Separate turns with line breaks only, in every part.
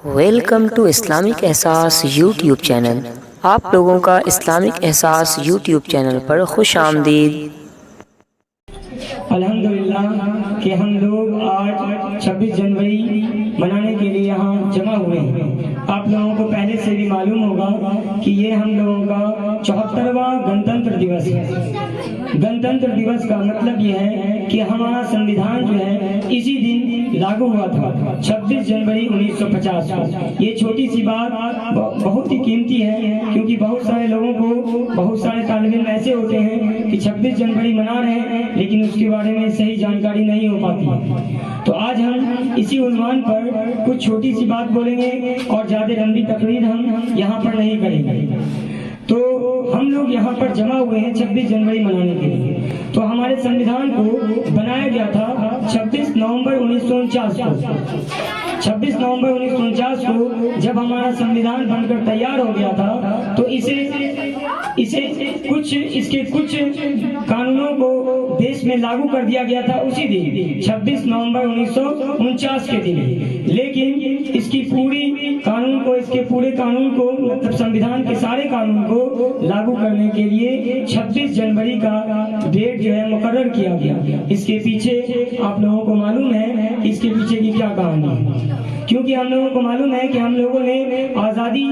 Welcome to Islamic एहसास YouTube channel. आप लोगों का इस्लामिक एहसास यूट्यूब चैनल पर खुश आमदीद।
अल्हम्दुलिल्लाह कि हम लोग आज 26 जनवरी मनाने के लिए यहाँ जमा हुए हैं। आप लोगों को पहले से भी मालूम होगा कि ये हम लोगों का 74वां गणतंत्र दिवस है। गणतंत्र दिवस का मतलब ये है कि हमारा संविधान जो है इसी दिन लागू हुआ था, 26 जनवरी 1950 को। ये छोटी सी बात बहुत ही कीमती है, क्योंकि बहुत सारे लोगों को, बहुत सारे तालिब इल्म ऐसे होते हैं कि 26 जनवरी मना रहे हैं लेकिन उसके बारे में सही जानकारी नहीं हो पाती। तो आज हम इसी उन्वान पर कुछ छोटी सी बात बोलेंगे और ज्यादा लंबी तकरीर हम यहाँ पर नहीं करेंगे। तो हम लोग यहाँ पर जमा हुए हैं 26 जनवरी मनाने के लिए। तो हमारे संविधान को बनाया गया था 26 नवंबर 1949 को। 26 नवंबर 1949 को जब हमारा संविधान बनकर तैयार हो गया था तो इसके कुछ कानूनों को देश में लागू कर दिया गया था उसी दिन 26 नवंबर 1949 के दिन। लेकिन इसके पूरे कानून को मतलब संविधान के सारे कानून को लागू करने के लिए 26 जनवरी का डेट जो है मुकर्रर किया गया। इसके पीछे आप लोगों को मालूम है इसके पीछे की क्या कहानी है, क्योंकि हम लोगों को मालूम है कि हम लोगों ने आजादी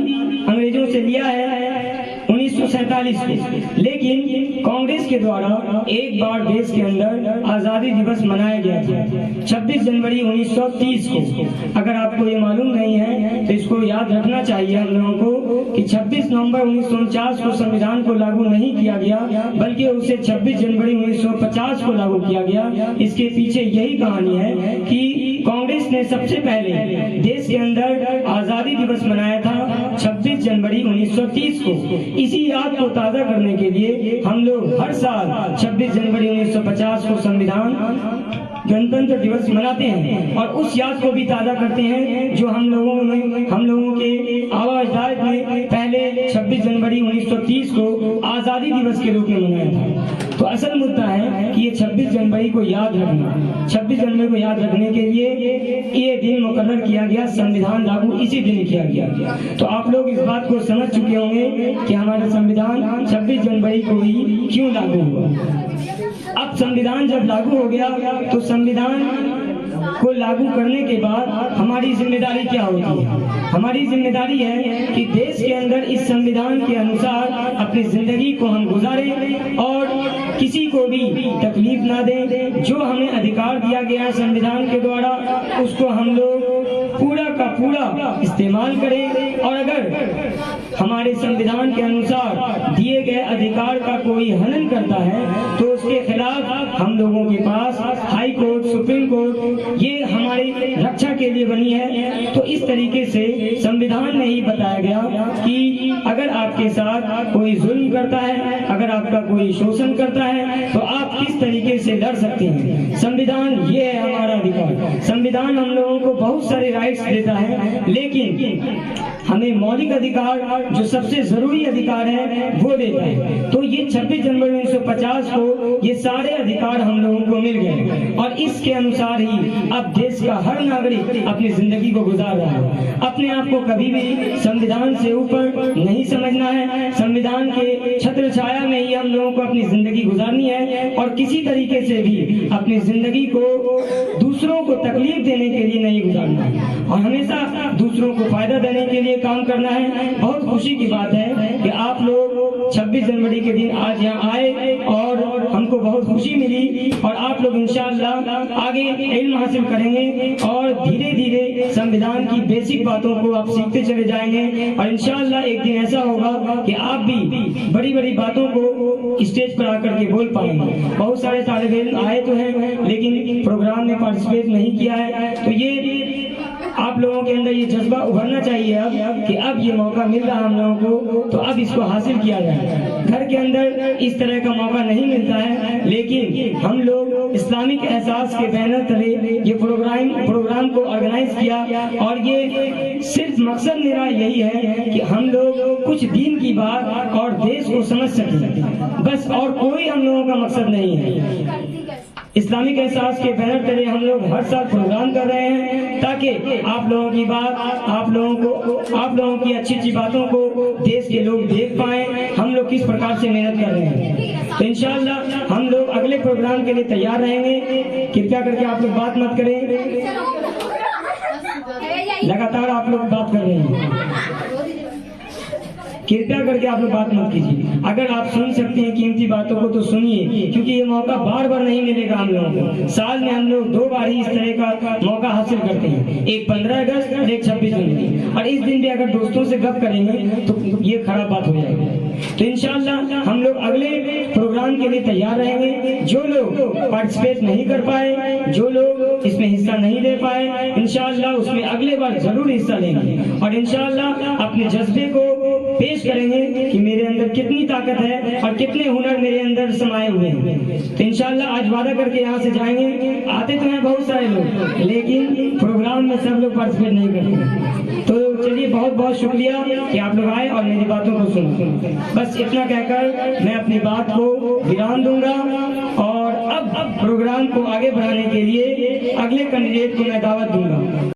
अंग्रेजों से लिया है 1947 में, लेकिन कांग्रेस के द्वारा एक बार देश के अंदर आजादी दिवस मनाया गया था 26 जनवरी 1930 को। अगर आपको ये मालूम नहीं है तो इसको याद रखना चाहिए हम लोगों को कि 26 नवंबर 1949 को संविधान को लागू नहीं किया गया, बल्कि उसे 26 जनवरी 1950 को लागू किया गया। इसके पीछे यही कहानी है कि कांग्रेस ने सबसे पहले देश के अंदर आजादी दिवस मनाया था 26 जनवरी 1930 को। इसी याद को ताज़ा करने के लिए हम लोग हर साल 26 जनवरी 1950 को संविधान गणतंत्र दिवस मनाते हैं और उस याद को भी ताज़ा करते हैं जो हम लोगों के आबा अजदाद ने पहले 26 जनवरी 1930 को आज़ादी दिवस के रूप में मनाया था। तो असल मुद्दा है कि ये 26 जनवरी को याद रखना, 26 जनवरी को याद रखने के लिए ये दिन मुकर्रर किया गया, संविधान लागू इसी दिन किया गया। तो आप लोग इस बात को समझ चुके होंगे कि हमारा संविधान 26 जनवरी को ही क्यों लागू हुआ। अब संविधान जब लागू हो गया तो संविधान को लागू करने के बाद हमारी जिम्मेदारी क्या होती है? हमारी जिम्मेदारी है कि देश के अंदर इस संविधान के अनुसार अपनी जिंदगी को हम गुजारें और किसी को भी तकलीफ ना दें। जो हमें अधिकार दिया गया है संविधान के द्वारा उसको हम लोग पूरा का पूरा इस्तेमाल करें, और अगर हमारे संविधान के अनुसार दिए गए अधिकार का कोई हनन करता है तो उसके खिलाफ हम लोगों के पास हाई कोर्ट, सुप्रीम कोर्ट ये हमारी रक्षा के लिए बनी है। तो इस तरीके से संविधान में ही बताया गया कि अगर आपके साथ कोई जुल्म करता है, अगर आपका कोई शोषण करता है तो आप किस तरीके से लड़ सकते हैं। संविधान ये है हमारा अधिकार। संविधान हम लोगों को बहुत सारे राइट्स देता है, लेकिन हमें मौलिक अधिकार जो सबसे जरूरी अधिकार है वो देता है। तो ये 26 जनवरी 1950 को ये सारे अधिकार हम लोगों को मिल गए और इसके अनुसार ही अब देश का हर नागरिक अपनी जिंदगी को गुजार रहा है। अपने आप को कभी भी संविधान से ऊपर नहीं समझना है। संविधान के छत्र छाया में ही हम लोगों को अपनी जिंदगी गुजारनी है और किसी तरीके से भी अपनी जिंदगी को दूसरों को तकलीफ देने के लिए नहीं गुजारना है और हमेशा दूसरों को फायदा देने के लिए काम करना है। बहुत खुशी की बात है कि आप लोग 26 जनवरी के दिन आज यहाँ आए और हमको बहुत खुशी मिली और आप लोग इंशाअल्लाह आगे इल्म हासिल करेंगे और धीरे धीरे संविधान की बेसिक बातों को आप सीखते चले जाएंगे और इंशाअल्लाह एक दिन ऐसा होगा कि आप भी बड़ी बड़ी बातों को स्टेज पर आकर के बोल पाएंगे। बहुत सारे तालिब इल्म आए तो हैं लेकिन प्रोग्राम में पार्टिसिपेट नहीं किया है, तो ये आप लोगों के अंदर ये जज्बा उभरना चाहिए अब कि अब ये मौका मिल रहा है हम लोगों को, तो अब इसको हासिल किया जाए। घर के अंदर इस तरह का मौका नहीं मिलता है, लेकिन हम लोग इस्लामिक एहसास के बैनर तले ये प्रोग्राम को ऑर्गेनाइज किया और ये सिर्फ मकसद मेरा यही है कि हम लोग कुछ दीन की बात और देश को समझ सकें, बस, और कोई हम लोगों का मकसद नहीं है। इस्लामिक एहसास के बैनर तले हम लोग हर साल प्रोग्राम कर रहे हैं ताकि आप लोगों की बात, आप लोगों की अच्छी अच्छी बातों को देश के लोग देख पाएं हम लोग किस प्रकार से मेहनत कर रहे हैं। तो इंशाअल्लाह हम लोग अगले प्रोग्राम के लिए तैयार रहेंगे। कृपया करके आप लोग बात मत करें, लगातार आप लोग बात कर रहे हैं, कृपया करके आप लोग बात मत कीजिए। अगर आप सुन सकते हैं कीमती बातों को तो सुनिए, क्योंकि ये मौका बार बार नहीं मिलेगा हम लोगों को। साल में हम लोग 2 बार ही इस तरह का मौका हासिल करते हैं, एक 15 अगस्त और एक 26 जनवरी। और इस दिन भी अगर दोस्तों से गप करेंगे तो ये खराब बात हो जाएगी। तो इंशाअल्लाह हम लोग अगले प्रोग्राम के लिए तैयार रहेंगे। जो लोग पार्टिसिपेट नहीं कर पाए, जो लोग इसमें हिस्सा नहीं ले पाए, इंशाअल्लाह उसमें अगले बार जरूर हिस्सा लेंगे और इंशाअल्लाह अपने जज्बे को पेश करेंगे कि मेरे अंदर कितनी ताकत है और कितने हुनर मेरे अंदर समाये हुए हैं। तो इंशाअल्लाह आज वादा करके यहाँ से जाएंगे। आते तो हैं बहुत सारे लोग, लेकिन प्रोग्राम में सब लोग पार्टिसिपेट नहीं करते। तो चलिए, बहुत बहुत शुक्रिया कि आप लोग आए और मेरी बातों को सुने। बस इतना कहकर मैं अपनी बात को विराम दूंगा और अब प्रोग्राम को आगे बढ़ाने के लिए अगले कैंडिडेट को मैं दावत दूंगा।